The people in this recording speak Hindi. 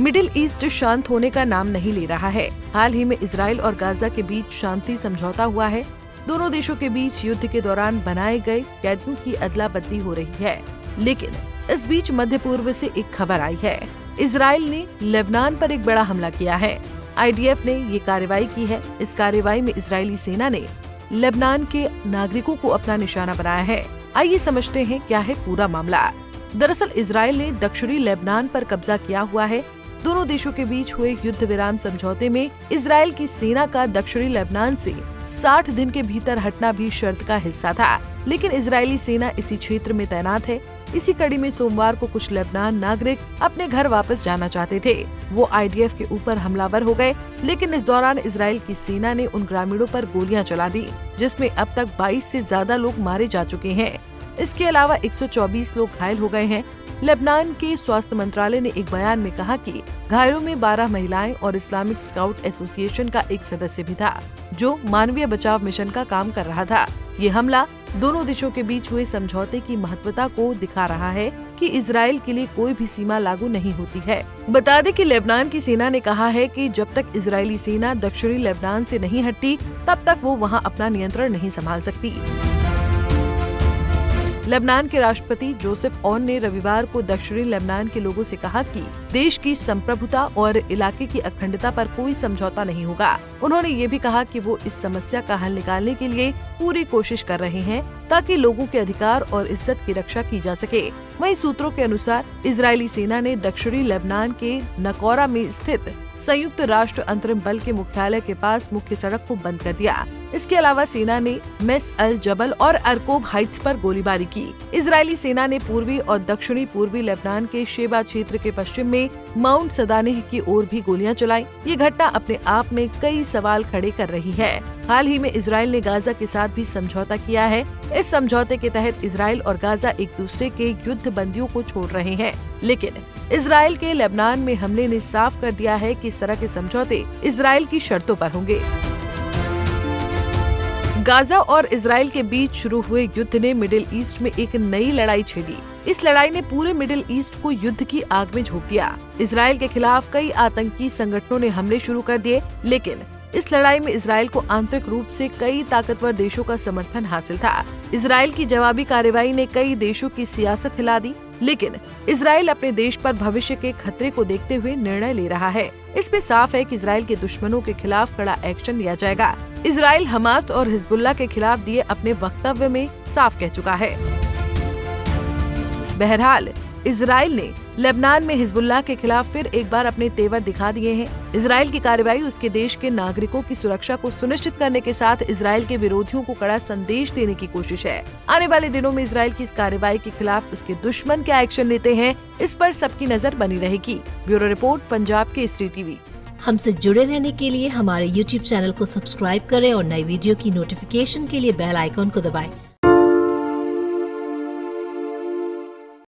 मिडिल ईस्ट शांत होने का नाम नहीं ले रहा है। हाल ही में इजराइल और गाजा के बीच शांति समझौता हुआ है। दोनों देशों के बीच युद्ध के दौरान बनाए गए कैदियों की अदला बदली हो रही है। लेकिन इस बीच मध्य पूर्व से एक खबर आई है। इजराइल ने लेबनान पर एक बड़ा हमला किया है। IDF ने ये कार्रवाई की है। इस कार्रवाई में इजरायली सेना ने लेबनान के नागरिकों को अपना निशाना बनाया है। आइए समझते हैं क्या है पूरा मामला। दरअसल इजराइल ने दक्षिणी लेबनान पर कब्जा किया हुआ है। दोनों देशों के बीच हुए युद्ध विराम समझौते में इजराइल की सेना का दक्षिणी लेबनान से 60 दिन के भीतर हटना भी शर्त का हिस्सा था। लेकिन इजरायली सेना इसी क्षेत्र में तैनात है। इसी कड़ी में सोमवार को कुछ लेबनान नागरिक अपने घर वापस जाना चाहते थे। वो IDF के ऊपर हमलावर हो गए। लेकिन इस दौरान इजराइल की सेना ने उन ग्रामीणों पर गोलियां चला दी, जिसमें अब तक 22 से ज्यादा लोग मारे जा चुके हैं। इसके अलावा 124 लोग घायल हो गए हैं। लेबनान के स्वास्थ्य मंत्रालय ने एक बयान में कहा कि घायलों में 12 महिलाएं और इस्लामिक स्काउट एसोसिएशन का एक सदस्य भी था, जो मानवीय बचाव मिशन का काम कर रहा था। ये हमला दोनों देशों के बीच हुए समझौते की महत्वता को दिखा रहा है कि इजराइल के लिए कोई भी सीमा लागू नहीं होती है। बता दें कि लेबनान की सेना ने कहा है कि जब तक इजरायली सेना दक्षिणी लेबनान से नहीं हटती, तब तक वो वहां अपना नियंत्रण नहीं संभाल सकती। लेबनान के राष्ट्रपति जोसेफ ऑन ने रविवार को दक्षिणी लेबनान के लोगों से कहा कि देश की संप्रभुता और इलाके की अखंडता पर कोई समझौता नहीं होगा। उन्होंने ये भी कहा कि वो इस समस्या का हल निकालने के लिए पूरी कोशिश कर रहे हैं, ताकि लोगों के अधिकार और इज्जत की रक्षा की जा सके। वहीं सूत्रों के अनुसार इजरायली सेना ने दक्षिणी लेबनान के नकौरा में स्थित संयुक्त राष्ट्र अंतरिम बल के मुख्यालय के पास मुख्य सड़क को बंद कर दिया। इसके अलावा सेना ने मेस अल जबल और अरकोब हाइट्स पर गोलीबारी की। इजरायली सेना ने पूर्वी और दक्षिणी पूर्वी लेबनान के शेबा क्षेत्र के पश्चिम में माउंट सदानेह की ओर भी गोलियां चलाई। ये घटना अपने आप में कई सवाल खड़े कर रही है। हाल ही में इजराइल ने गाजा के साथ भी समझौता किया है। इस समझौते के तहत इजराइल और गाजा एक दूसरे के युद्ध बंदियों को छोड़ रहे हैं। लेकिन इजराइल के लेबनान में हमले ने साफ कर दिया है कि इस तरह के समझौते इजराइल की शर्तों पर होंगे। गाजा और इजराइल के बीच शुरू हुए युद्ध ने मिडिल ईस्ट में एक नई लड़ाई छेड़ी। इस लड़ाई ने पूरे मिडिल ईस्ट को युद्ध की आग में झोंक दिया। इजराइल के खिलाफ कई आतंकी संगठनों ने हमले शुरू कर दिए। लेकिन इस लड़ाई में इजराइल को आंतरिक रूप से कई ताकतवर देशों का समर्थन हासिल था। इजराइल की जवाबी कार्रवाई ने कई देशों की सियासत हिला दी। लेकिन इजराइल अपने देश पर भविष्य के खतरे को देखते हुए निर्णय ले रहा है। इसमें साफ है कि इजराइल के दुश्मनों के खिलाफ कड़ा एक्शन लिया जाएगा। इजराइल हमास और हिजबुल्लाह के खिलाफ दिए अपने वक्तव्य में साफ कह चुका है। बहरहाल इजराइल ने लेबनान में हिजबुल्लाह के खिलाफ फिर एक बार अपने तेवर दिखा दिए हैं। इजराइल की कार्रवाई उसके देश के नागरिकों की सुरक्षा को सुनिश्चित करने के साथ इजराइल के विरोधियों को कड़ा संदेश देने की कोशिश है। आने वाले दिनों में इजराइल की इस कार्रवाई के खिलाफ उसके दुश्मन क्या एक्शन लेते हैं, इस पर सबकी नजर बनी रहेगी। Bureau report, Punjab Kesari TV. हमसे जुड़े रहने के लिए हमारे YouTube चैनल को सब्सक्राइब करें और नई वीडियो की नोटिफिकेशन के लिए बेल आइकॉन को दबाएं।